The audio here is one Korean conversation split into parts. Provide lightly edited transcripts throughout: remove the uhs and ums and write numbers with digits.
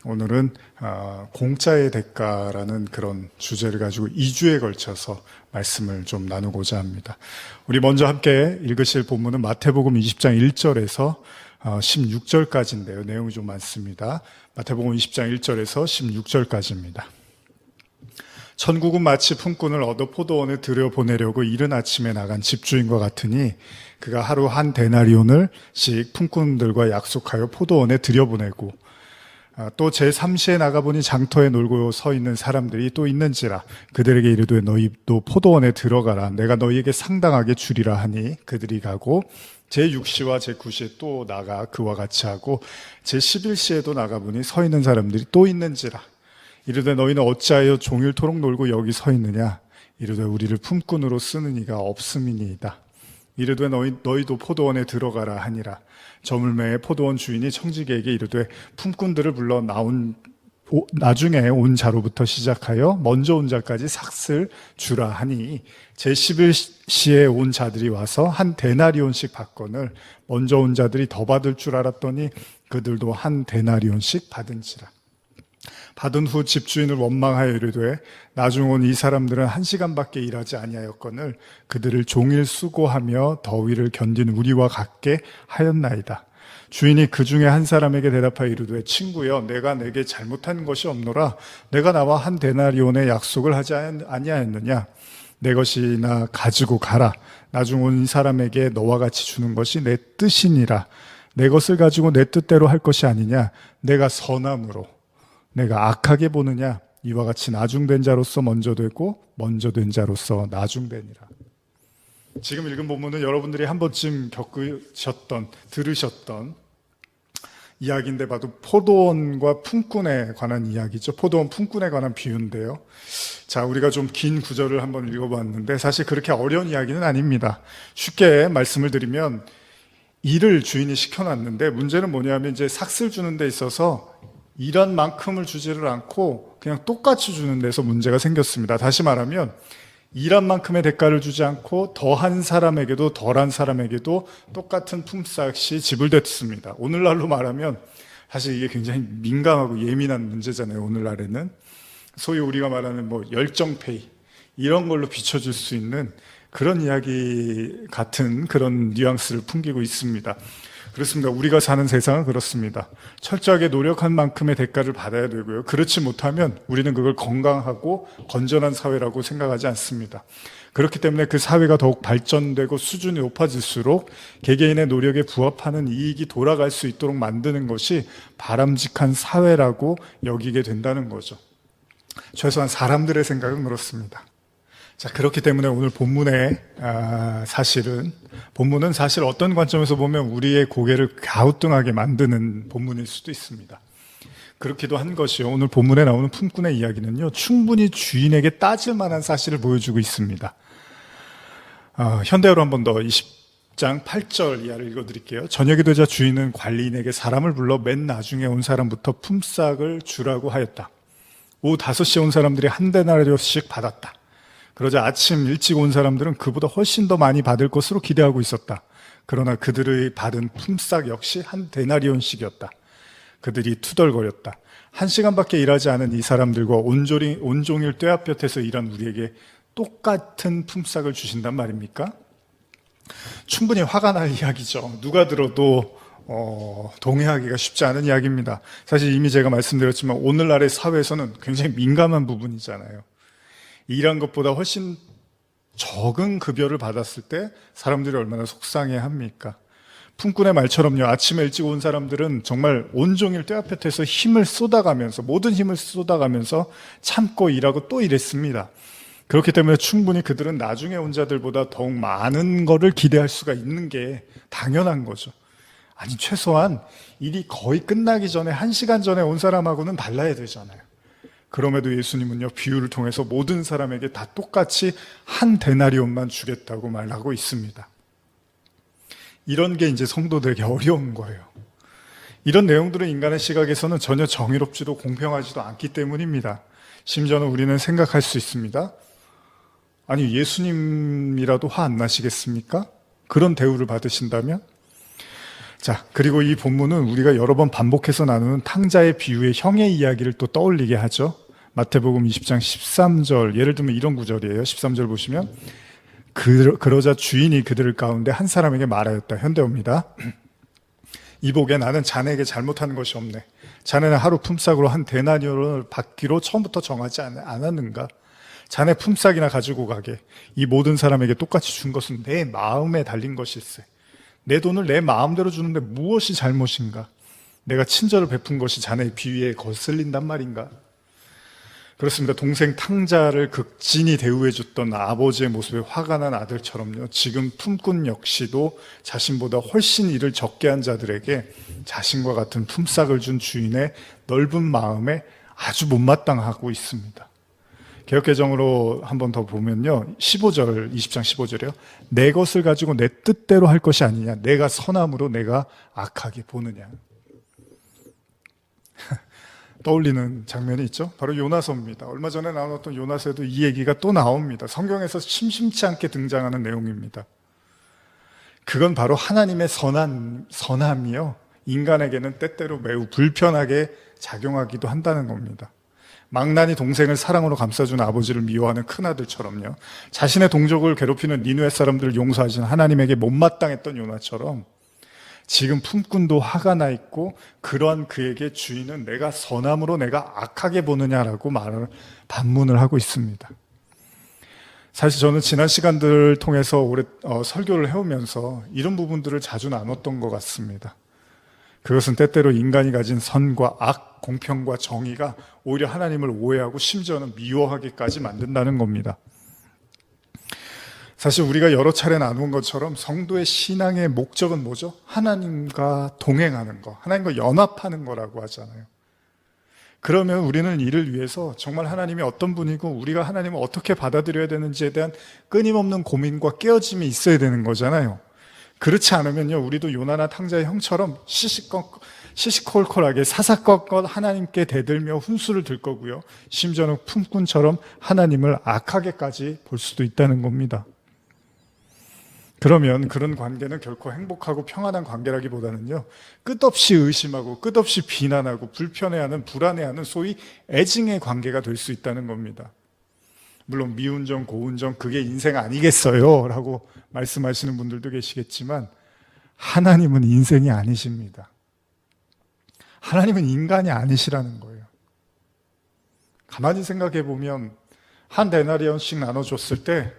오늘은 공짜의 대가라는 그런 주제를 가지고 2주에 걸쳐서 말씀을 좀 나누고자 합니다. 우리 먼저 함께 읽으실 본문은 마태복음 20장 1절에서 16절까지인데요. 내용이 좀 많습니다. 마태복음 20장 1절에서 16절까지입니다. 천국은 마치 품꾼을 얻어 포도원에 들여보내려고 이른 아침에 나간 집주인과 같으니 그가 하루 한 데나리온을씩 품꾼들과 약속하여 포도원에 들여보내고 또 제3시에 나가보니 장터에 놀고 서 있는 사람들이 또 있는지라 그들에게 이르되 너희도 포도원에 들어가라 내가 너희에게 상당하게 주리라 하니 그들이 가고 제6시와 제9시에 또 나가 그와 같이 하고 제11시에도 나가보니 서 있는 사람들이 또 있는지라 이르되 너희는 어찌하여 종일토록 놀고 여기 서 있느냐 이르되 우리를 품꾼으로 쓰는 이가 없음이니이다. 이르되 너희도 포도원에 들어가라 하니라. 저물매의 포도원 주인이 청지기에게 이르되 품꾼들을 불러 나중에 온 자로부터 시작하여 먼저 온 자까지 삭슬 주라 하니 제11시에 온 자들이 와서 한 데나리온씩 받거늘 먼저 온 자들이 더 받을 줄 알았더니 그들도 한 데나리온씩 받은지라. 받은 후 집주인을 원망하여 이르되 나중 온 이 사람들은 1시간밖에 일하지 아니하였거늘 그들을 종일 수고하며 더위를 견딘 우리와 같게 하였나이다. 주인이 그 중에 한 사람에게 대답하여 이르되 친구여 내가 내게 잘못한 것이 없노라. 내가 나와 한 데나리온의 약속을 하지 아니하였느냐. 내 것이나 가지고 가라. 나중 온 이 사람에게 너와 같이 주는 것이 내 뜻이니라. 내 것을 가지고 내 뜻대로 할 것이 아니냐. 내가 선함으로 내가 악하게 보느냐. 이와 같이 나중된 자로서 먼저 되고 먼저 된 자로서 나중되니라. 지금 읽은 본문은 여러분들이 한 번쯤 들으셨던 이야기인데 봐도 포도원과 품꾼에 관한 이야기죠. 포도원 품꾼에 관한 비유인데요. 자, 우리가 좀 긴 구절을 한번 읽어봤는데 사실 그렇게 어려운 이야기는 아닙니다. 쉽게 말씀을 드리면 일을 주인이 시켜놨는데 문제는 뭐냐면 이제 삭슬 주는 데 있어서 일한 만큼을 주지를 않고 그냥 똑같이 주는 데서 문제가 생겼습니다. 다시 말하면 일한 만큼의 대가를 주지 않고 더한 사람에게도 덜한 사람에게도 똑같은 품삯이 지불됐습니다. 오늘날로 말하면 사실 이게 굉장히 민감하고 예민한 문제잖아요. 오늘날에는 소위 우리가 말하는 열정페이 이런 걸로 비춰줄 수 있는 그런 이야기 같은 그런 뉘앙스를 풍기고 있습니다. 그렇습니다. 우리가 사는 세상은 그렇습니다. 철저하게 노력한 만큼의 대가를 받아야 되고요. 그렇지 못하면 우리는 그걸 건강하고 건전한 사회라고 생각하지 않습니다. 그렇기 때문에 그 사회가 더욱 발전되고 수준이 높아질수록 개개인의 노력에 부합하는 이익이 돌아갈 수 있도록 만드는 것이 바람직한 사회라고 여기게 된다는 거죠. 최소한 사람들의 생각은 그렇습니다. 자, 그렇기 때문에 오늘 본문은 사실 어떤 관점에서 보면 우리의 고개를 갸우뚱하게 만드는 본문일 수도 있습니다. 그렇기도 한 것이요. 오늘 본문에 나오는 품꾼의 이야기는요, 충분히 주인에게 따질 만한 사실을 보여주고 있습니다. 현대어로 한 번 더 20장 8절 이하를 읽어드릴게요. 저녁이 되자 주인은 관리인에게 사람을 불러 맨 나중에 온 사람부터 품삯을 주라고 하였다. 오후 5시에 온 사람들이 한 데나리온씩 받았다. 그러자 아침 일찍 온 사람들은 그보다 훨씬 더 많이 받을 것으로 기대하고 있었다. 그러나 그들의 받은 품삯 역시 한 데나리온씩이었다. 그들이 투덜거렸다. 1시간밖에 일하지 않은 이 사람들과 온종일 뙤약볕에서 일한 우리에게 똑같은 품삯을 주신단 말입니까? 충분히 화가 날 이야기죠. 누가 들어도 동의하기가 쉽지 않은 이야기입니다. 사실 이미 제가 말씀드렸지만 오늘날의 사회에서는 굉장히 민감한 부분이잖아요. 일한 것보다 훨씬 적은 급여를 받았을 때 사람들이 얼마나 속상해합니까? 품꾼의 말처럼요. 아침에 일찍 온 사람들은 정말 온종일 뙤약볕에서 모든 힘을 쏟아가면서 참고 일하고 또 일했습니다. 그렇기 때문에 충분히 그들은 나중에 온 자들보다 더욱 많은 거를 기대할 수가 있는 게 당연한 거죠. 아니, 최소한 일이 거의 끝나기 전에 1시간 전에 온 사람하고는 달라야 되잖아요. 그럼에도 예수님은요, 비유를 통해서 모든 사람에게 다 똑같이 한 데나리온만 주겠다고 말하고 있습니다. 이런 게 이제 성도들에게 어려운 거예요. 이런 내용들은 인간의 시각에서는 전혀 정의롭지도 공평하지도 않기 때문입니다. 심지어는 우리는 생각할 수 있습니다. 아니, 예수님이라도 화 안 나시겠습니까? 그런 대우를 받으신다면? 자, 그리고 이 본문은 우리가 여러 번 반복해서 나누는 탕자의 비유의 형의 이야기를 또 떠올리게 하죠. 마태복음 20장 13절, 예를 들면 이런 구절이에요. 13절 보시면 그러자 주인이 그들 가운데 한 사람에게 말하였다. 현대어입니다. 이보게 나는 자네에게 잘못하는 것이 없네. 자네는 하루 품삯으로 한 데나리온을 받기로 처음부터 정하지 않았는가? 자네 품삯이나 가지고 가게. 이 모든 사람에게 똑같이 준 것은 내 마음에 달린 것일세. 내 돈을 내 마음대로 주는데 무엇이 잘못인가? 내가 친절을 베푼 것이 자네의 비위에 거슬린단 말인가? 그렇습니다. 동생 탕자를 극진히 대우해줬던 아버지의 모습에 화가 난 아들처럼요. 지금 품꾼 역시도 자신보다 훨씬 일을 적게 한 자들에게 자신과 같은 품삯을 준 주인의 넓은 마음에 아주 못마땅하고 있습니다. 개역개정으로 한 번 더 보면요. 15절, 20장 15절이요. 내 것을 가지고 내 뜻대로 할 것이 아니냐. 내가 선함으로 내가 악하게 보느냐. 떠올리는 장면이 있죠. 바로 요나서입니다. 얼마 전에 나눴던 요나서에도 이 얘기가 또 나옵니다. 성경에서 심심치 않게 등장하는 내용입니다. 그건 바로 하나님의 선함이요. 인간에게는 때때로 매우 불편하게 작용하기도 한다는 겁니다. 망나니 동생을 사랑으로 감싸준 아버지를 미워하는 큰아들처럼요. 자신의 동족을 괴롭히는 니느웨 사람들을 용서하신 하나님에게 못마땅했던 요나처럼 지금 품꾼도 화가 나 있고 그러한 그에게 주인은 내가 선함으로 내가 악하게 보느냐라고 반문을 하고 있습니다. 사실 저는 지난 시간들을 통해서 오래 설교를 해오면서 이런 부분들을 자주 나눴던 것 같습니다. 그것은 때때로 인간이 가진 선과 악, 공평과 정의가 오히려 하나님을 오해하고 심지어는 미워하기까지 만든다는 겁니다. 사실 우리가 여러 차례 나눈 것처럼 성도의 신앙의 목적은 뭐죠? 하나님과 동행하는 거, 하나님과 연합하는 거라고 하잖아요. 그러면 우리는 이를 위해서 정말 하나님이 어떤 분이고 우리가 하나님을 어떻게 받아들여야 되는지에 대한 끊임없는 고민과 깨어짐이 있어야 되는 거잖아요. 그렇지 않으면요, 우리도 요나나 탕자의 형처럼 시시콜콜하게 사사건건 하나님께 대들며 훈수를 들 거고요. 심지어는 품꾼처럼 하나님을 악하게까지 볼 수도 있다는 겁니다. 그러면 그런 관계는 결코 행복하고 평안한 관계라기보다는요, 끝없이 의심하고 끝없이 비난하고 불편해하는, 불안해하는 소위 애증의 관계가 될 수 있다는 겁니다. 물론 미운정, 고운정 그게 인생 아니겠어요? 라고 말씀하시는 분들도 계시겠지만 하나님은 인생이 아니십니다. 하나님은 인간이 아니시라는 거예요. 가만히 생각해 보면 한 데나리온씩 나눠줬을 때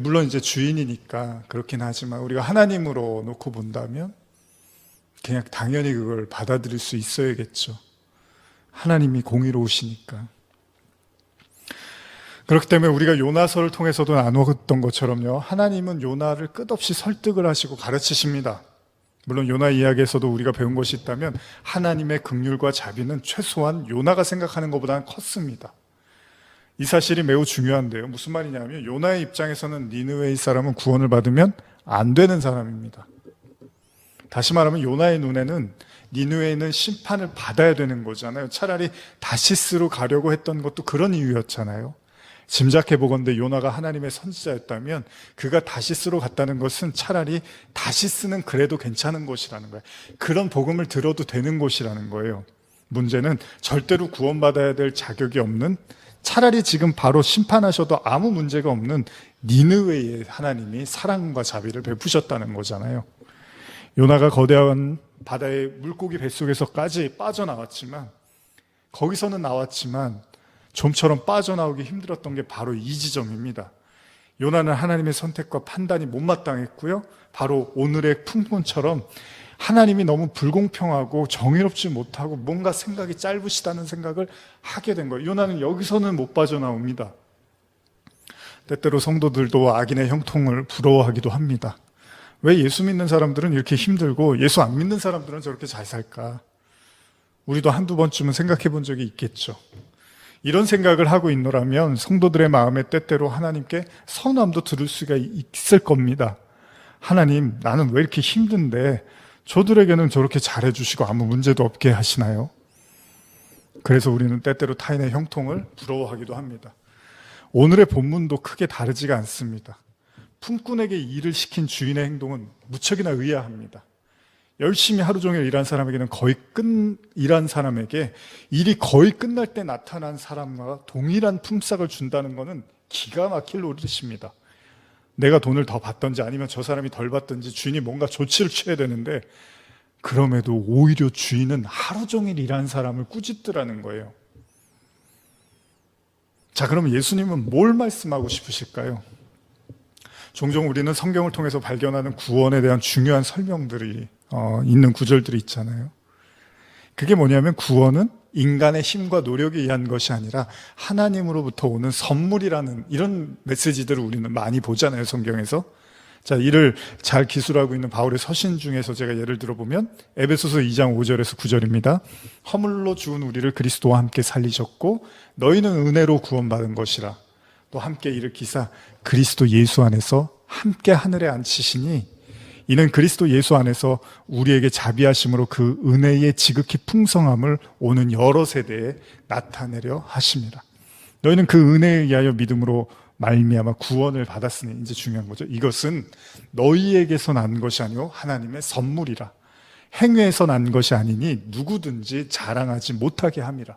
물론 이제 주인이니까 그렇긴 하지만 우리가 하나님으로 놓고 본다면 그냥 당연히 그걸 받아들일 수 있어야겠죠. 하나님이 공의로우시니까. 그렇기 때문에 우리가 요나서를 통해서도 나누었던 것처럼요, 하나님은 요나를 끝없이 설득을 하시고 가르치십니다. 물론 요나 이야기에서도 우리가 배운 것이 있다면 하나님의 긍휼과 자비는 최소한 요나가 생각하는 것보다는 컸습니다. 이 사실이 매우 중요한데요. 무슨 말이냐면 요나의 입장에서는 니느웨의 사람은 구원을 받으면 안 되는 사람입니다. 다시 말하면 요나의 눈에는 니느웨는 심판을 받아야 되는 거잖아요. 차라리 다시스로 가려고 했던 것도 그런 이유였잖아요. 짐작해보건대 요나가 하나님의 선지자였다면 그가 다시스로 갔다는 것은 차라리 다시스는 그래도 괜찮은 곳이라는 거예요. 그런 복음을 들어도 되는 곳이라는 거예요. 문제는 절대로 구원받아야 될 자격이 없는, 차라리 지금 바로 심판하셔도 아무 문제가 없는 니느웨에 하나님이 사랑과 자비를 베푸셨다는 거잖아요. 요나가 거대한 바다의 물고기 뱃속에서까지 빠져나왔지만, 거기서는 나왔지만 좀처럼 빠져나오기 힘들었던 게 바로 이 지점입니다. 요나는 하나님의 선택과 판단이 못마땅했고요, 바로 오늘의 품꾼처럼 하나님이 너무 불공평하고 정의롭지 못하고 뭔가 생각이 짧으시다는 생각을 하게 된 거예요. 요나는 여기서는 못 빠져나옵니다. 때때로 성도들도 악인의 형통을 부러워하기도 합니다. 왜 예수 믿는 사람들은 이렇게 힘들고 예수 안 믿는 사람들은 저렇게 잘 살까? 우리도 한두 번쯤은 생각해 본 적이 있겠죠. 이런 생각을 하고 있노라면 성도들의 마음에 때때로 하나님께 서운함도 들을 수가 있을 겁니다. 하나님, 나는 왜 이렇게 힘든데 저들에게는 저렇게 잘해주시고 아무 문제도 없게 하시나요? 그래서 우리는 때때로 타인의 형통을 부러워하기도 합니다. 오늘의 본문도 크게 다르지가 않습니다. 품꾼에게 일을 시킨 주인의 행동은 무척이나 의아합니다. 열심히 하루 종일 일한 사람에게는 일한 사람에게 일이 거의 끝날 때 나타난 사람과 동일한 품삯을 준다는 것은 기가 막힐 노릇입니다. 내가 돈을 더 받든지 아니면 저 사람이 덜 받든지 주인이 뭔가 조치를 취해야 되는데, 그럼에도 오히려 주인은 하루 종일 일한 사람을 꾸짖더라는 거예요. 자, 그럼 예수님은 뭘 말씀하고 싶으실까요? 종종 우리는 성경을 통해서 발견하는 구원에 대한 중요한 설명들이 있는 구절들이 있잖아요. 그게 뭐냐면 구원은 인간의 힘과 노력에 의한 것이 아니라 하나님으로부터 오는 선물이라는 이런 메시지들을 우리는 많이 보잖아요, 성경에서. 자, 이를 잘 기술하고 있는 바울의 서신 중에서 제가 예를 들어보면 에베소서 2장 5절에서 9절입니다. 허물로 죽은 우리를 그리스도와 함께 살리셨고 너희는 은혜로 구원받은 것이라. 또 함께 일으키사 그리스도 예수 안에서 함께 하늘에 앉히시니 이는 그리스도 예수 안에서 우리에게 자비하심으로 그 은혜의 지극히 풍성함을 오는 여러 세대에 나타내려 하심이라. 너희는 그 은혜에 의하여 믿음으로 말미암아 구원을 받았으니, 이제 중요한 거죠. 이것은 너희에게서 난 것이 아니오 하나님의 선물이라. 행위에서 난 것이 아니니 누구든지 자랑하지 못하게 함이라.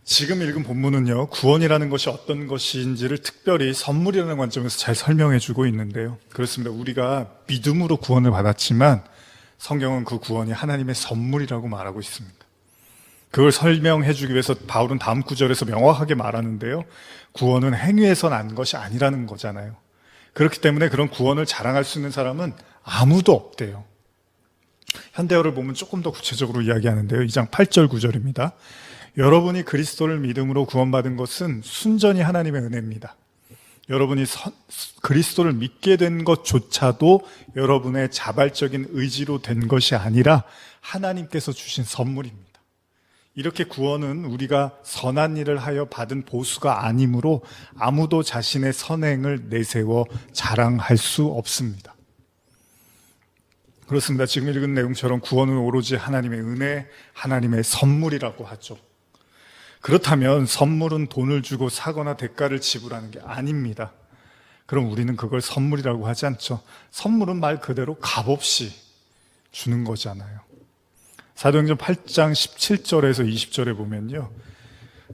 지금 읽은 본문은요, 구원이라는 것이 어떤 것인지를 특별히 선물이라는 관점에서 잘 설명해 주고 있는데요. 그렇습니다. 우리가 믿음으로 구원을 받았지만 성경은 그 구원이 하나님의 선물이라고 말하고 있습니다. 그걸 설명해 주기 위해서 바울은 다음 구절에서 명확하게 말하는데요. 구원은 행위에서 난 것이 아니라는 거잖아요. 그렇기 때문에 그런 구원을 자랑할 수 있는 사람은 아무도 없대요. 현대어를 보면 조금 더 구체적으로 이야기하는데요. 2장 8절 9절입니다. 여러분이 그리스도를 믿음으로 구원받은 것은 순전히 하나님의 은혜입니다. 여러분이 그리스도를 믿게 된 것조차도 여러분의 자발적인 의지로 된 것이 아니라 하나님께서 주신 선물입니다. 이렇게 구원은 우리가 선한 일을 하여 받은 보수가 아니므로 아무도 자신의 선행을 내세워 자랑할 수 없습니다. 그렇습니다. 지금 읽은 내용처럼 구원은 오로지 하나님의 은혜, 하나님의 선물이라고 하죠. 그렇다면 선물은 돈을 주고 사거나 대가를 지불하는 게 아닙니다. 그럼 우리는 그걸 선물이라고 하지 않죠. 선물은 말 그대로 값없이 주는 거잖아요. 사도행전 8장 17절에서 20절에 보면요,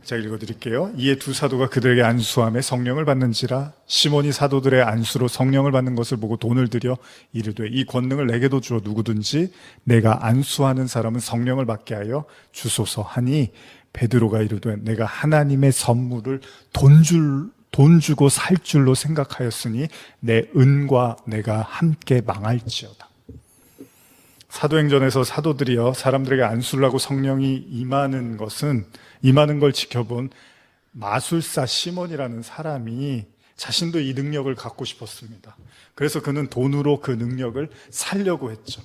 제가 읽어드릴게요. 이에 두 사도가 그들에게 안수함에 성령을 받는지라. 시몬이 사도들의 안수로 성령을 받는 것을 보고 돈을 들여 이르되 이 권능을 내게도 주어 누구든지 내가 안수하는 사람은 성령을 받게 하여 주소서 하니, 베드로가 이르되 내가 하나님의 선물을 돈 주고 살 줄로 생각하였으니 내 은과 내가 함께 망할지어다. 사도행전에서 사도들이여 사람들에게 안수를 하고 성령이 임하는 걸 지켜본 마술사 시몬이라는 사람이 자신도 이 능력을 갖고 싶었습니다. 그래서 그는 돈으로 그 능력을 살려고 했죠.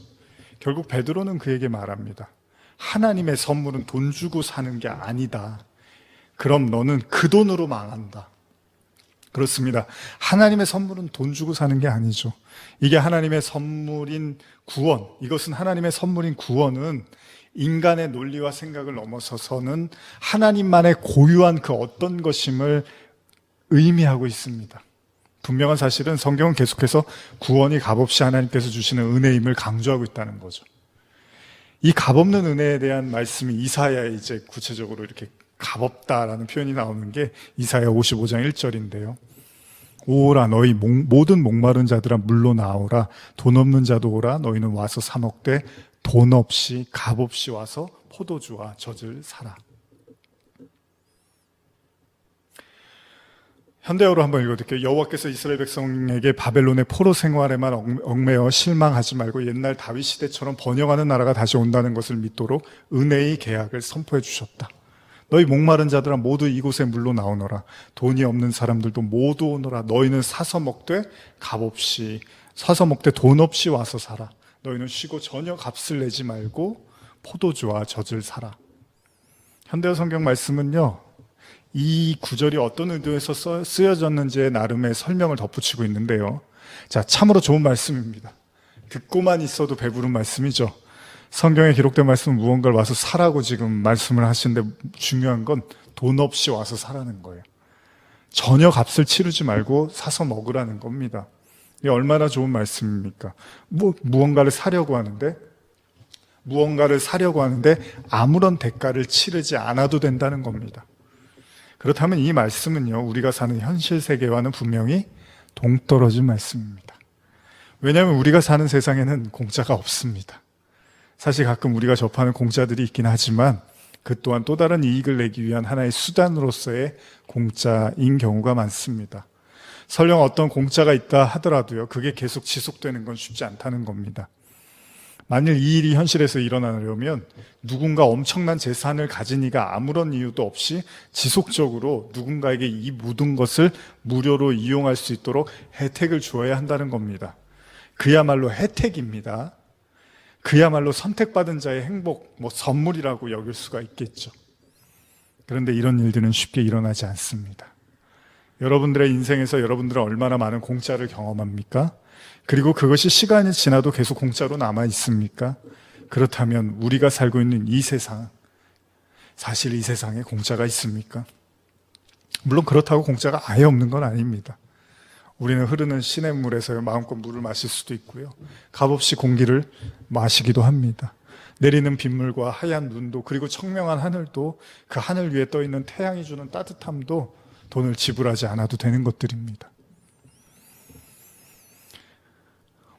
결국 베드로는 그에게 말합니다. 하나님의 선물은 돈 주고 사는 게 아니다. 그럼 너는 그 돈으로 망한다. 그렇습니다. 하나님의 선물은 돈 주고 사는 게 아니죠. 이게 하나님의 선물인 구원, 이것은 하나님의 선물인 구원은 인간의 논리와 생각을 넘어서서는 하나님만의 고유한 그 어떤 것임을 의미하고 있습니다. 분명한 사실은 성경은 계속해서 구원이 값없이 하나님께서 주시는 은혜임을 강조하고 있다는 거죠. 이 값없는 은혜에 대한 말씀이 이사야에 이제 구체적으로 이렇게 값없다라는 표현이 나오는 게 이사야 55장 1절인데요. 오라 너희 모든 목마른 자들아 물로 나오라. 돈 없는 자도 오라. 너희는 와서 사 먹되 돈 없이 값없이 와서 포도주와 젖을 사라. 현대어로 한번 읽어드릴게요. 여호와께서 이스라엘 백성에게 바벨론의 포로 생활에만 얽매여 실망하지 말고 옛날 다윗 시대처럼 번영하는 나라가 다시 온다는 것을 믿도록 은혜의 계약을 선포해 주셨다. 너희 목마른 자들아 모두 이곳에 물로 나오너라. 돈이 없는 사람들도 모두 오너라. 너희는 사서 먹되 값없이, 사서 먹되 돈 없이 와서 사라. 너희는 쉬고 전혀 값을 내지 말고 포도주와 젖을 사라. 현대어 성경 말씀은요, 이 구절이 어떤 의도에서 쓰여졌는지에 나름의 설명을 덧붙이고 있는데요. 자, 참으로 좋은 말씀입니다. 듣고만 있어도 배부른 말씀이죠. 성경에 기록된 말씀은 무언가를 와서 사라고 지금 말씀을 하시는데 중요한 건 돈 없이 와서 사라는 거예요. 전혀 값을 치르지 말고 사서 먹으라는 겁니다. 이게 얼마나 좋은 말씀입니까? 무언가를 사려고 하는데 아무런 대가를 치르지 않아도 된다는 겁니다. 그렇다면 이 말씀은요, 우리가 사는 현실 세계와는 분명히 동떨어진 말씀입니다. 왜냐하면 우리가 사는 세상에는 공짜가 없습니다. 사실 가끔 우리가 접하는 공짜들이 있긴 하지만 그 또한 또 다른 이익을 내기 위한 하나의 수단으로서의 공짜인 경우가 많습니다. 설령 어떤 공짜가 있다 하더라도요, 그게 계속 지속되는 건 쉽지 않다는 겁니다. 만일 이 일이 현실에서 일어나려면 누군가 엄청난 재산을 가진 이가 아무런 이유도 없이 지속적으로 누군가에게 이 모든 것을 무료로 이용할 수 있도록 혜택을 주어야 한다는 겁니다. 그야말로 혜택입니다. 그야말로 선택받은 자의 행복, 선물이라고 여길 수가 있겠죠. 그런데 이런 일들은 쉽게 일어나지 않습니다. 여러분들의 인생에서 여러분들은 얼마나 많은 공짜를 경험합니까? 그리고 그것이 시간이 지나도 계속 공짜로 남아 있습니까? 그렇다면 우리가 살고 있는 이 세상, 사실 이 세상에 공짜가 있습니까? 물론 그렇다고 공짜가 아예 없는 건 아닙니다. 우리는 흐르는 시냇물에서 마음껏 물을 마실 수도 있고요, 값없이 공기를 마시기도 합니다. 내리는 빗물과 하얀 눈도, 그리고 청명한 하늘도, 그 하늘 위에 떠 있는 태양이 주는 따뜻함도 돈을 지불하지 않아도 되는 것들입니다.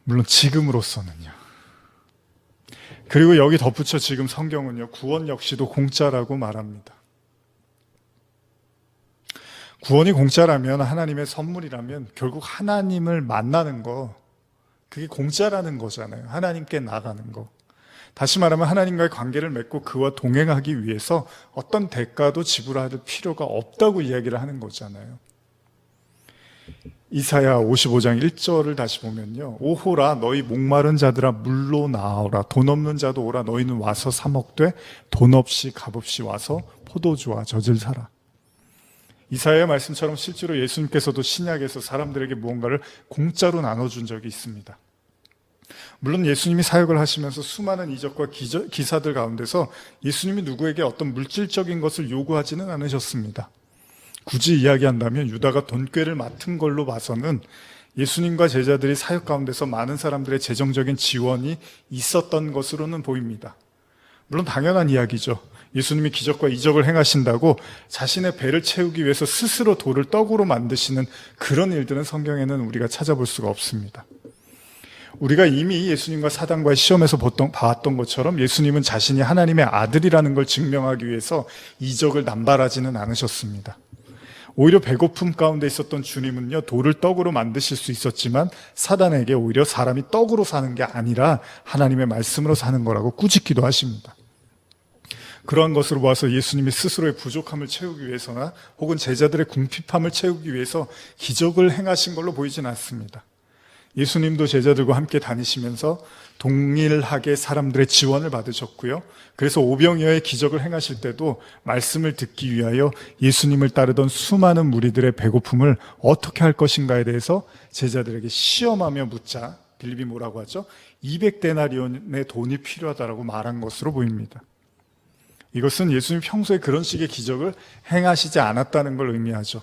물론 지금으로서는요. 그리고 여기 덧붙여 지금 성경은요, 구원 역시도 공짜라고 말합니다. 구원이 공짜라면, 하나님의 선물이라면 결국 하나님을 만나는 거, 그게 공짜라는 거잖아요. 하나님께 나가는 거. 다시 말하면 하나님과의 관계를 맺고 그와 동행하기 위해서 어떤 대가도 지불할 필요가 없다고 이야기를 하는 거잖아요. 이사야 55장 1절을 다시 보면요, 오호라 너희 목마른 자들아 물로 나오라, 돈 없는 자도 오라, 너희는 와서 사 먹되 돈 없이 값없이 와서 포도주와 젖을 사라. 이사야의 말씀처럼 실제로 예수님께서도 신약에서 사람들에게 무언가를 공짜로 나눠준 적이 있습니다. 물론 예수님이 사역을 하시면서 수많은 이적과 기사들 가운데서 예수님이 누구에게 어떤 물질적인 것을 요구하지는 않으셨습니다. 굳이 이야기한다면 유다가 돈꾀를 맡은 걸로 봐서는 예수님과 제자들이 사역 가운데서 많은 사람들의 재정적인 지원이 있었던 것으로는 보입니다. 물론 당연한 이야기죠. 예수님이 기적과 이적을 행하신다고 자신의 배를 채우기 위해서 스스로 돌을 떡으로 만드시는 그런 일들은 성경에는 우리가 찾아볼 수가 없습니다. 우리가 이미 예수님과 사단과의 시험에서 봐왔던 것처럼 예수님은 자신이 하나님의 아들이라는 걸 증명하기 위해서 이적을 남발하지는 않으셨습니다. 오히려 배고픔 가운데 있었던 주님은요, 돌을 떡으로 만드실 수 있었지만 사단에게 오히려 사람이 떡으로 사는 게 아니라 하나님의 말씀으로 사는 거라고 꾸짖기도 하십니다. 그러한 것으로 봐서 예수님이 스스로의 부족함을 채우기 위해서나 혹은 제자들의 궁핍함을 채우기 위해서 기적을 행하신 걸로 보이진 않습니다. 예수님도 제자들과 함께 다니시면서 동일하게 사람들의 지원을 받으셨고요, 그래서 오병이어의 기적을 행하실 때도 말씀을 듣기 위하여 예수님을 따르던 수많은 무리들의 배고픔을 어떻게 할 것인가에 대해서 제자들에게 시험하며 묻자 빌립이 뭐라고 하죠? 200데나리온의 돈이 필요하다라고 말한 것으로 보입니다. 이것은 예수님 평소에 그런 식의 기적을 행하시지 않았다는 걸 의미하죠.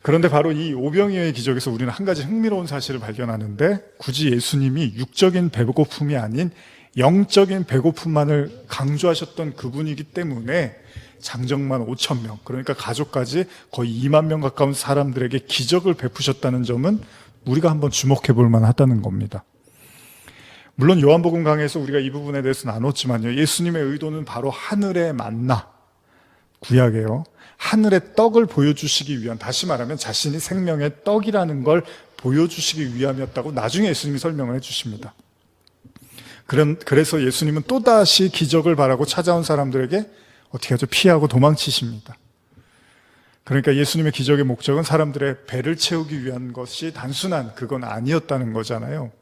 그런데 바로 이 오병이어의 기적에서 우리는 한 가지 흥미로운 사실을 발견하는데, 굳이 예수님이 육적인 배고픔이 아닌 영적인 배고픔만을 강조하셨던 그분이기 때문에 장정만 5천 명, 그러니까 가족까지 거의 2만 명 가까운 사람들에게 기적을 베푸셨다는 점은 우리가 한번 주목해 볼 만하다는 겁니다. 물론 요한복음 강해에서 우리가 이 부분에 대해서 나눴지만요, 예수님의 의도는 바로 하늘의 만나, 구약에요, 하늘의 떡을 보여주시기 위한, 다시 말하면 자신이 생명의 떡이라는 걸 보여주시기 위함이었다고 나중에 예수님이 설명을 해주십니다. 그래서 예수님은 또다시 기적을 바라고 찾아온 사람들에게 어떻게 하죠? 피하고 도망치십니다. 그러니까 예수님의 기적의 목적은 사람들의 배를 채우기 위한 것이 단순한 그건 아니었다는 거잖아요.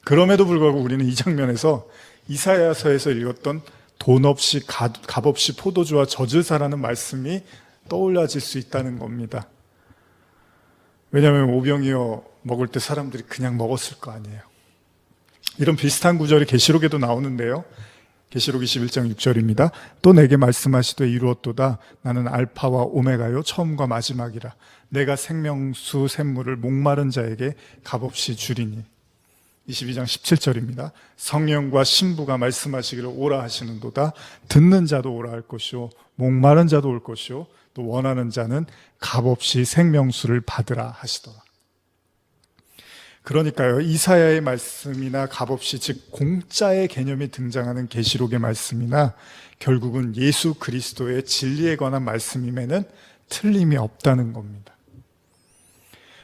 그럼에도 불구하고 우리는 이 장면에서 이사야서에서 읽었던 돈 없이 값 없이 포도주와 젖을 사라는 말씀이 떠올라질 수 있다는 겁니다. 왜냐하면 오병이어 먹을 때 사람들이 그냥 먹었을 거 아니에요. 이런 비슷한 구절이 계시록에도 나오는데요, 계시록 21장 6절입니다. 또 내게 말씀하시되 이루었도다. 나는 알파와 오메가요 처음과 마지막이라. 내가 생명수 샘물을 목마른 자에게 값없이 주리니. 22장 17절입니다. 성령과 신부가 말씀하시기를 오라 하시는도다. 듣는 자도 오라 할 것이요 목마른 자도 올 것이요 또 원하는 자는 값없이 생명수를 받으라 하시더라. 그러니까요, 이사야의 말씀이나 값없이, 즉 공짜의 개념이 등장하는 계시록의 말씀이나 결국은 예수 그리스도의 진리에 관한 말씀임에는 틀림이 없다는 겁니다.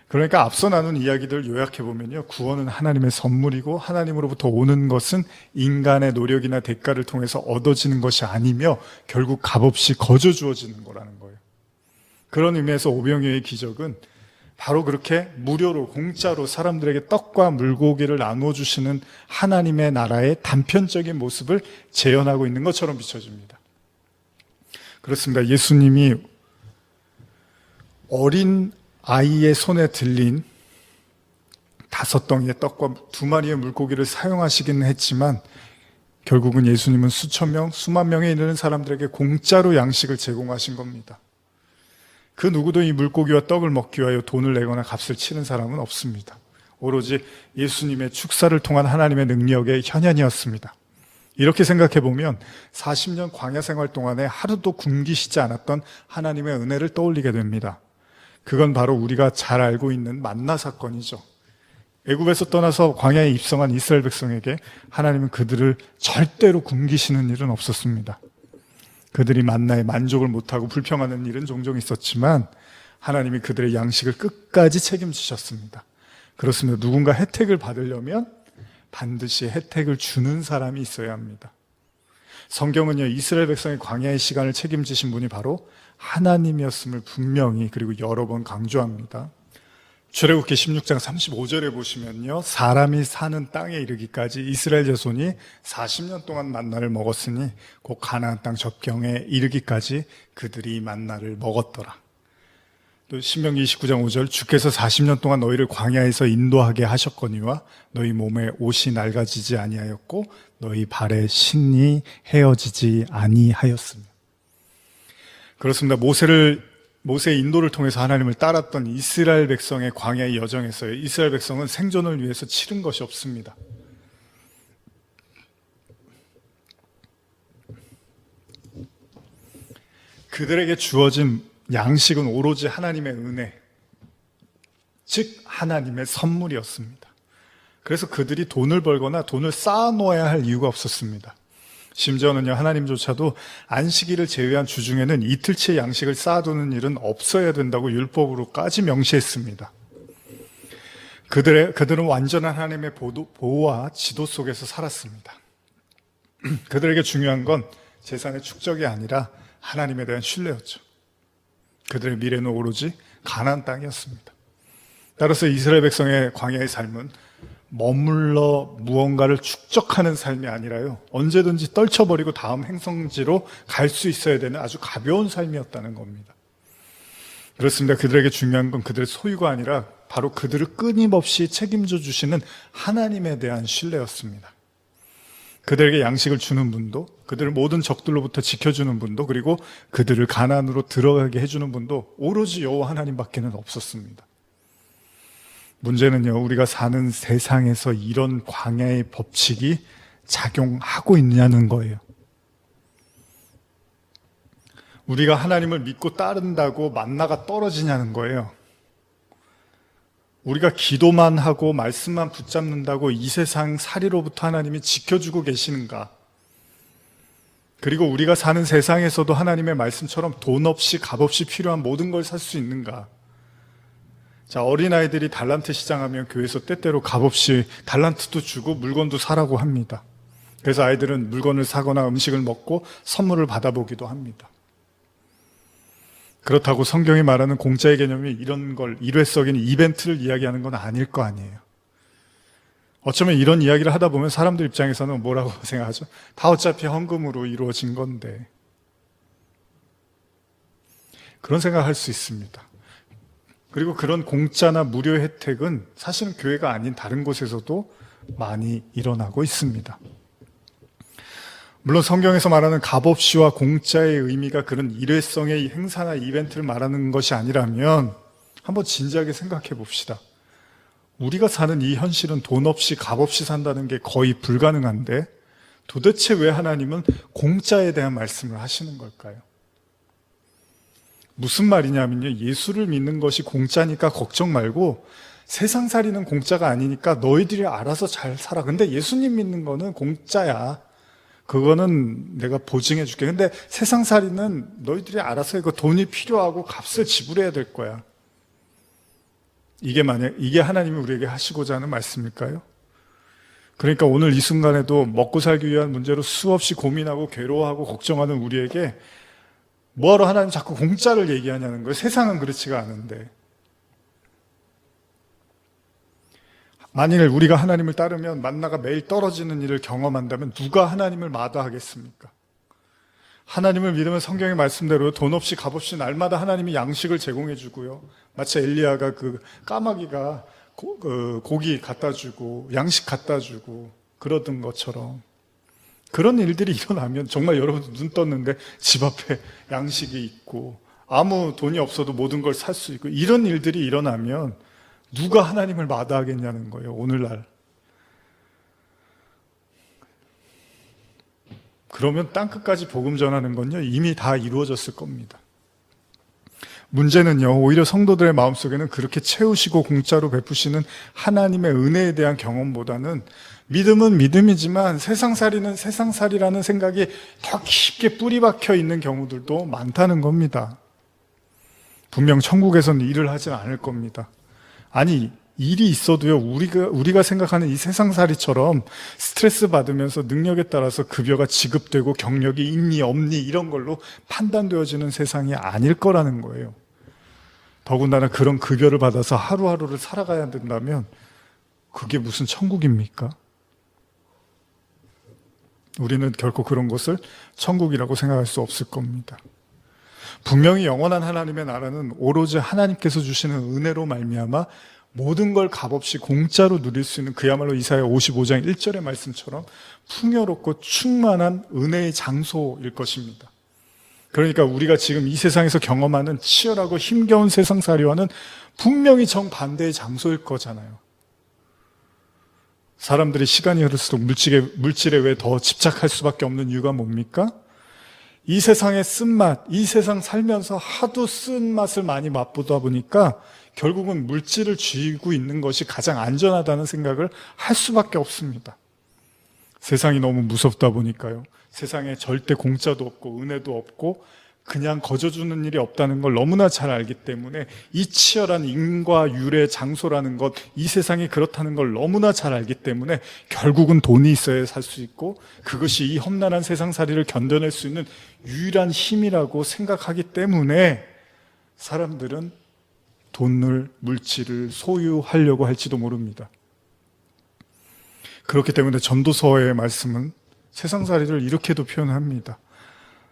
그러니까 앞서 나눈 이야기들 요약해보면요, 구원은 하나님의 선물이고 하나님으로부터 오는 것은 인간의 노력이나 대가를 통해서 얻어지는 것이 아니며 결국 값없이 거저 주어지는 거라는 거예요. 그런 의미에서 오병이어의 기적은 바로 그렇게 무료로, 공짜로 사람들에게 떡과 물고기를 나누어 주시는 하나님의 나라의 단편적인 모습을 재현하고 있는 것처럼 비춰집니다. 그렇습니다. 예수님이 어린 아이의 손에 들린 5덩이의 떡과 2마리의 물고기를 사용하시긴 했지만 결국은 예수님은 수천 명, 수만 명에 이르는 사람들에게 공짜로 양식을 제공하신 겁니다. 그 누구도 이 물고기와 떡을 먹기 위하여 돈을 내거나 값을 치른 사람은 없습니다. 오로지 예수님의 축사를 통한 하나님의 능력의 현현이었습니다. 이렇게 생각해 보면 40년 광야 생활 동안에 하루도 굶기시지 않았던 하나님의 은혜를 떠올리게 됩니다. 그건 바로 우리가 잘 알고 있는 만나 사건이죠. 애굽에서 떠나서 광야에 입성한 이스라엘 백성에게 하나님은 그들을 절대로 굶기시는 일은 없었습니다. 그들이 만나에 만족을 못하고 불평하는 일은 종종 있었지만 하나님이 그들의 양식을 끝까지 책임지셨습니다. 그렇습니다. 누군가 혜택을 받으려면 반드시 혜택을 주는 사람이 있어야 합니다. 성경은요, 이스라엘 백성의 광야의 시간을 책임지신 분이 바로 하나님이었음을 분명히 그리고 여러 번 강조합니다. 출애굽기 16장 35절에 보시면요, 사람이 사는 땅에 이르기까지 이스라엘 자손이 40년 동안 만나를 먹었으니 곧 가나안 땅 접경에 이르기까지 그들이 만나를 먹었더라. 또 신명기 29장 5절, 주께서 40년 동안 너희를 광야에서 인도하게 하셨거니와 너희 몸에 옷이 낡아지지 아니하였고 너희 발에 신이 헤어지지 아니하였으며. 그렇습니다. 모세의 인도를 통해서 하나님을 따랐던 이스라엘 백성의 광야의 여정에서요, 이스라엘 백성은 생존을 위해서 치른 것이 없습니다. 그들에게 주어진 양식은 오로지 하나님의 은혜, 즉 하나님의 선물이었습니다. 그래서 그들이 돈을 벌거나 돈을 쌓아놓아야 할 이유가 없었습니다. 심지어는요, 하나님조차도 안식일을 제외한 주중에는 이틀치의 양식을 쌓아두는 일은 없어야 된다고 율법으로까지 명시했습니다. 그들은 완전한 하나님의 보호와 지도 속에서 살았습니다. 그들에게 중요한 건 재산의 축적이 아니라 하나님에 대한 신뢰였죠. 그들의 미래는 오로지 가나안 땅이었습니다. 따라서 이스라엘 백성의 광야의 삶은 머물러 무언가를 축적하는 삶이 아니라요, 언제든지 떨쳐버리고 다음 행성지로 갈 수 있어야 되는 아주 가벼운 삶이었다는 겁니다. 그렇습니다. 그들에게 중요한 건 그들의 소유가 아니라 바로 그들을 끊임없이 책임져 주시는 하나님에 대한 신뢰였습니다. 그들에게 양식을 주는 분도, 그들을 모든 적들로부터 지켜주는 분도, 그리고 그들을 가나안으로 들어가게 해주는 분도 오로지 여호와 하나님밖에는 없었습니다. 문제는요, 우리가 사는 세상에서 이런 광야의 법칙이 작용하고 있냐는 거예요. 우리가 하나님을 믿고 따른다고 만나가 떨어지냐는 거예요. 우리가 기도만 하고 말씀만 붙잡는다고 이 세상 살이로부터 하나님이 지켜주고 계시는가? 그리고 우리가 사는 세상에서도 하나님의 말씀처럼 돈 없이 값없이 필요한 모든 걸 살 수 있는가? 자, 어린아이들이 달란트 시장하면 교회에서 때때로 값없이 달란트도 주고 물건도 사라고 합니다. 그래서 아이들은 물건을 사거나 음식을 먹고 선물을 받아보기도 합니다. 그렇다고 성경이 말하는 공짜의 개념이 이런 걸 일회성인 이벤트를 이야기하는 건 아닐 거 아니에요. 어쩌면 이런 이야기를 하다 보면 사람들 입장에서는 뭐라고 생각하죠? 다 어차피 헌금으로 이루어진 건데. 그런 생각할 수 있습니다. 그리고 그런 공짜나 무료 혜택은 사실은 교회가 아닌 다른 곳에서도 많이 일어나고 있습니다. 물론 성경에서 말하는 값없이와 공짜의 의미가 그런 일회성의 행사나 이벤트를 말하는 것이 아니라면 한번 진지하게 생각해 봅시다. 우리가 사는 이 현실은 돈 없이 값없이 산다는 게 거의 불가능한데 도대체 왜 하나님은 공짜에 대한 말씀을 하시는 걸까요? 무슨 말이냐면요, 예수를 믿는 것이 공짜니까 걱정 말고 세상살이는 공짜가 아니니까 너희들이 알아서 잘 살아. 근데 예수님 믿는 거는 공짜야. 그거는 내가 보증해 줄게. 근데 세상살이는 너희들이 알아서 이거 돈이 필요하고 값을 지불해야 될 거야. 이게 하나님이 우리에게 하시고자 하는 말씀일까요? 그러니까 오늘 이 순간에도 먹고 살기 위한 문제로 수없이 고민하고 괴로워하고 걱정하는 우리에게 뭐하러 하나님 자꾸 공짜를 얘기하냐는 거예요. 세상은 그렇지가 않은데. 만일 우리가 하나님을 따르면 만나가 매일 떨어지는 일을 경험한다면 누가 하나님을 마다하겠습니까? 하나님을 믿으면 성경의 말씀대로 돈 없이 값없이 날마다 하나님이 양식을 제공해 주고요. 마치 엘리야가 그 까마귀가 고기 갖다 주고 양식 갖다 주고 그러던 것처럼 그런 일들이 일어나면 정말 여러분 눈 떴는데 집 앞에 양식이 있고 아무 돈이 없어도 모든 걸 살 수 있고 이런 일들이 일어나면 누가 하나님을 마다하겠냐는 거예요, 오늘날. 그러면 땅끝까지 복음 전하는 건요, 이미 다 이루어졌을 겁니다. 문제는요, 오히려 성도들의 마음속에는 그렇게 채우시고 공짜로 베푸시는 하나님의 은혜에 대한 경험보다는 믿음은 믿음이지만 세상살이는 세상살이라는 생각이 더 깊게 뿌리 박혀 있는 경우들도 많다는 겁니다. 분명 천국에서는 일을 하진 않을 겁니다. 아니, 일이 있어도요, 우리가 생각하는 이 세상살이처럼 스트레스 받으면서 능력에 따라서 급여가 지급되고 경력이 있니 없니 이런 걸로 판단되어지는 세상이 아닐 거라는 거예요. 더군다나 그런 급여를 받아서 하루하루를 살아가야 된다면 그게 무슨 천국입니까? 우리는 결코 그런 것을 천국이라고 생각할 수 없을 겁니다. 분명히 영원한 하나님의 나라는 오로지 하나님께서 주시는 은혜로 말미암아 모든 걸 값없이 공짜로 누릴 수 있는 그야말로 이사야 55장 1절의 말씀처럼 풍요롭고 충만한 은혜의 장소일 것입니다. 그러니까 우리가 지금 이 세상에서 경험하는 치열하고 힘겨운 세상살이와는 분명히 정반대의 장소일 거잖아요. 사람들이 시간이 흐를수록 물질에 왜 더 집착할 수밖에 없는 이유가 뭡니까? 이 세상의 쓴맛, 이 세상 살면서 하도 쓴맛을 많이 맛보다 보니까 결국은 물질을 쥐고 있는 것이 가장 안전하다는 생각을 할 수밖에 없습니다. 세상이 너무 무섭다 보니까요. 세상에 절대 공짜도 없고 은혜도 없고 그냥 거저주는 일이 없다는 걸 너무나 잘 알기 때문에 이 치열한 인과 율의 장소라는 것, 이 세상이 그렇다는 걸 너무나 잘 알기 때문에 결국은 돈이 있어야 살 수 있고 그것이 이 험난한 세상살이를 견뎌낼 수 있는 유일한 힘이라고 생각하기 때문에 사람들은 돈을, 물질을 소유하려고 할지도 모릅니다. 그렇기 때문에 전도서의 말씀은 세상살이를 이렇게도 표현합니다.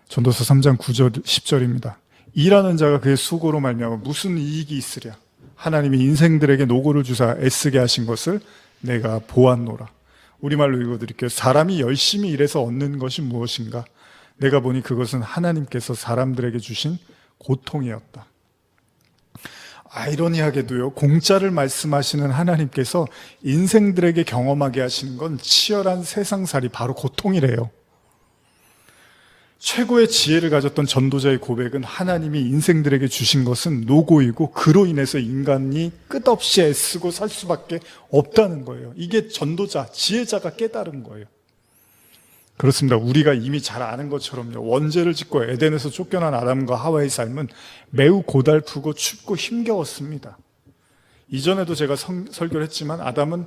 전도서 3장 9절 10절입니다. 일하는 자가 그의 수고로 말미암아 무슨 이익이 있으랴. 하나님이 인생들에게 노고를 주사 애쓰게 하신 것을 내가 보았노라. 우리말로 읽어드릴게요. 사람이 열심히 일해서 얻는 것이 무엇인가? 내가 보니 그것은 하나님께서 사람들에게 주신 고통이었다. 아이러니하게도요, 공짜를 말씀하시는 하나님께서 인생들에게 경험하게 하시는 건 치열한 세상살이, 바로 고통이래요. 최고의 지혜를 가졌던 전도자의 고백은 하나님이 인생들에게 주신 것은 노고이고 그로 인해서 인간이 끝없이 애쓰고 살 수밖에 없다는 거예요. 이게 전도자, 지혜자가 깨달은 거예요. 그렇습니다. 우리가 이미 잘 아는 것처럼요, 원죄를 짓고 에덴에서 쫓겨난 아담과 하와의 삶은 매우 고달프고 춥고 힘겨웠습니다. 이전에도 제가 설교를 했지만 아담은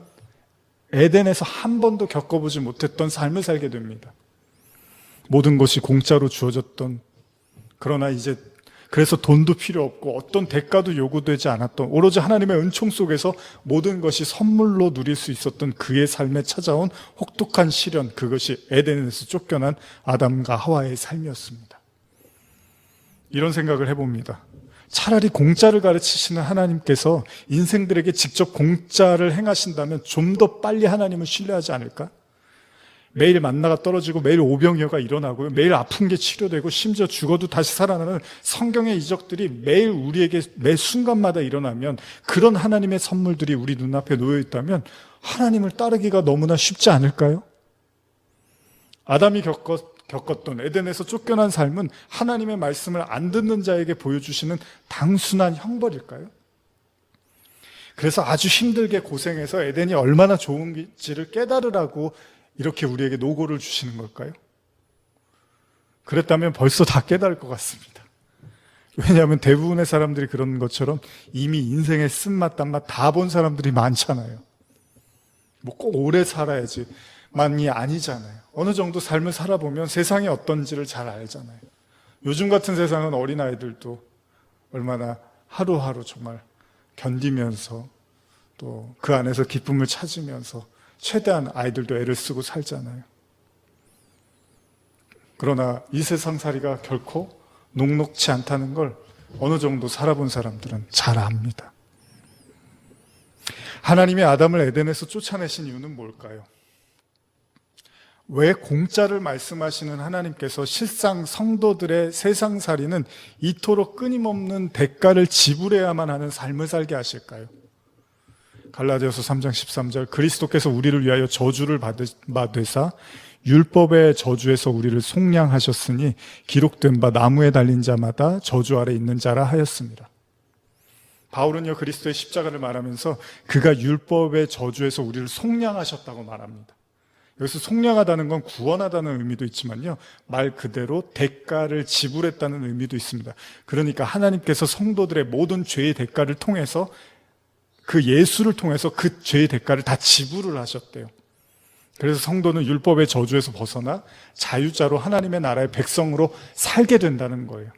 에덴에서 한 번도 겪어보지 못했던 삶을 살게 됩니다. 모든 것이 공짜로 주어졌던, 그러나 이제 그래서 돈도 필요 없고 어떤 대가도 요구되지 않았던, 오로지 하나님의 은총 속에서 모든 것이 선물로 누릴 수 있었던 그의 삶에 찾아온 혹독한 시련, 그것이 에덴에서 쫓겨난 아담과 하와의 삶이었습니다. 이런 생각을 해봅니다. 차라리 공짜를 가르치시는 하나님께서 인생들에게 직접 공짜를 행하신다면 좀 더 빨리 하나님을 신뢰하지 않을까? 매일 만나가 떨어지고 매일 오병이어가 일어나고요. 매일 아픈 게 치료되고 심지어 죽어도 다시 살아나는 성경의 이적들이 매일 우리에게 매 순간마다 일어나면, 그런 하나님의 선물들이 우리 눈앞에 놓여 있다면 하나님을 따르기가 너무나 쉽지 않을까요? 아담이 겪었던 에덴에서 쫓겨난 삶은 하나님의 말씀을 안 듣는 자에게 보여주시는 단순한 형벌일까요? 그래서 아주 힘들게 고생해서 에덴이 얼마나 좋은지를 깨달으라고 이렇게 우리에게 노고를 주시는 걸까요? 그랬다면 벌써 다 깨달을 것 같습니다. 왜냐하면 대부분의 사람들이 그런 것처럼 이미 인생의 쓴맛 단맛 다 본 사람들이 많잖아요. 뭐 꼭 오래 살아야지 만이 아니잖아요. 어느 정도 삶을 살아보면 세상이 어떤지를 잘 알잖아요. 요즘 같은 세상은 어린아이들도 얼마나 하루하루 정말 견디면서 또 그 안에서 기쁨을 찾으면서 최대한 아이들도 애를 쓰고 살잖아요. 그러나 이 세상살이가 결코 녹록치 않다는 걸 어느 정도 살아본 사람들은 잘 압니다. 하나님이 아담을 에덴에서 쫓아내신 이유는 뭘까요? 왜 공짜를 말씀하시는 하나님께서 실상 성도들의 세상살이는 이토록 끊임없는 대가를 지불해야만 하는 삶을 살게 하실까요? 갈라디아서 3장 13절, 그리스도께서 우리를 위하여 저주를 받으사 율법의 저주에서 우리를 속량하셨으니 기록된 바 나무에 달린 자마다 저주 아래 있는 자라 하였습니다. 바울은요, 그리스도의 십자가를 말하면서 그가 율법의 저주에서 우리를 속량하셨다고 말합니다. 여기서 속량하다는 건 구원하다는 의미도 있지만요, 말 그대로 대가를 지불했다는 의미도 있습니다. 그러니까 하나님께서 성도들의 모든 죄의 대가를 통해서, 그 예수를 통해서 그 죄의 대가를 다 지불을 하셨대요. 그래서 성도는 율법의 저주에서 벗어나 자유자로 하나님의 나라의 백성으로 살게 된다는 거예요.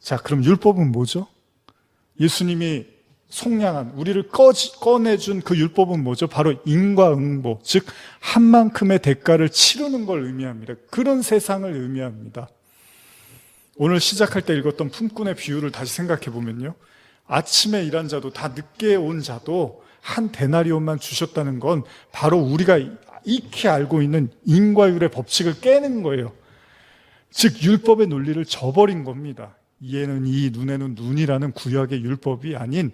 자, 그럼 율법은 뭐죠? 예수님이 속량한, 우리를 꺼내준 그 율법은 뭐죠? 바로 인과응보, 즉 한 만큼의 대가를 치르는 걸 의미합니다. 그런 세상을 의미합니다. 오늘 시작할 때 읽었던 품꾼의 비유를 다시 생각해 보면요, 아침에 일한 자도 다 늦게 온 자도 한 데나리온만 주셨다는 건 바로 우리가 익히 알고 있는 인과율의 법칙을 깨는 거예요. 즉 율법의 논리를 저버린 겁니다. 이에는 이, 눈에는 눈이라는 구약의 율법이 아닌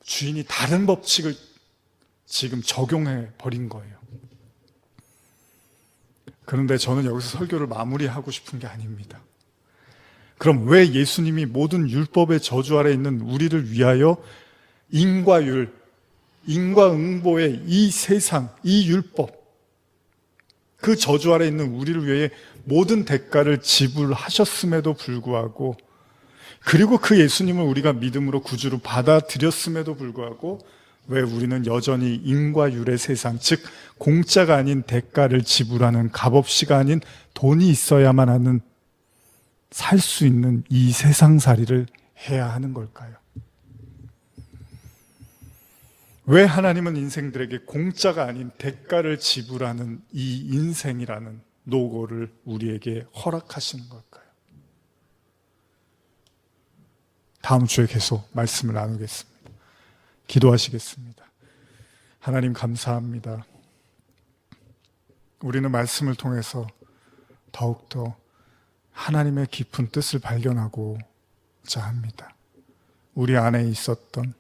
주인이 다른 법칙을 지금 적용해 버린 거예요. 그런데 저는 여기서 설교를 마무리하고 싶은 게 아닙니다. 그럼 왜 예수님이 모든 율법의 저주 아래 있는 우리를 위하여 인과율, 인과응보의 이 세상, 이 율법, 그 저주 아래 있는 우리를 위해 모든 대가를 지불하셨음에도 불구하고, 그리고 그 예수님을 우리가 믿음으로 구주로 받아들였음에도 불구하고 왜 우리는 여전히 인과율의 세상, 즉 공짜가 아닌 대가를 지불하는, 값없이가 아닌 돈이 있어야만 하는, 살 수 있는 이 세상살이를 해야 하는 걸까요? 왜 하나님은 인생들에게 공짜가 아닌 대가를 지불하는 이 인생이라는 노고를 우리에게 허락하시는 걸까요? 다음 주에 계속 말씀을 나누겠습니다. 기도하시겠습니다. 하나님 감사합니다. 우리는 말씀을 통해서 더욱더 하나님의 깊은 뜻을 발견하고자 합니다. 우리 안에 있었던,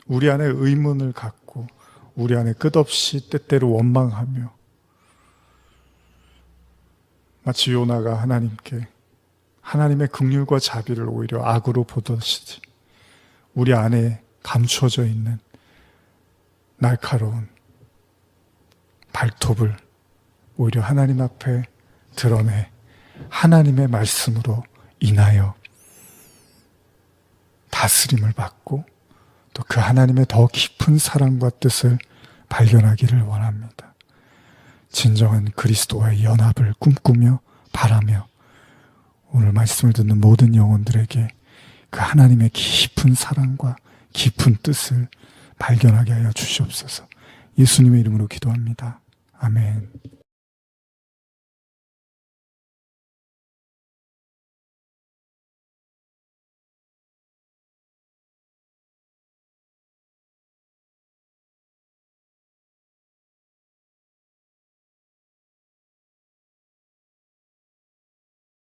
우리 안에 의문을 갖고 우리 안에 끝없이 때때로 원망하며 마치 요나가 하나님께 하나님의 긍휼과 자비를 오히려 악으로 보듯이 우리 안에 감추어져 있는 날카로운 발톱을 오히려 하나님 앞에 드러내 하나님의 말씀으로 인하여 다스림을 받고 또 그 하나님의 더 깊은 사랑과 뜻을 발견하기를 원합니다. 진정한 그리스도와의 연합을 꿈꾸며 바라며 오늘 말씀을 듣는 모든 영혼들에게 그 하나님의 깊은 사랑과 깊은 뜻을 발견하게 하여 주시옵소서. 예수님의 이름으로 기도합니다. 아멘.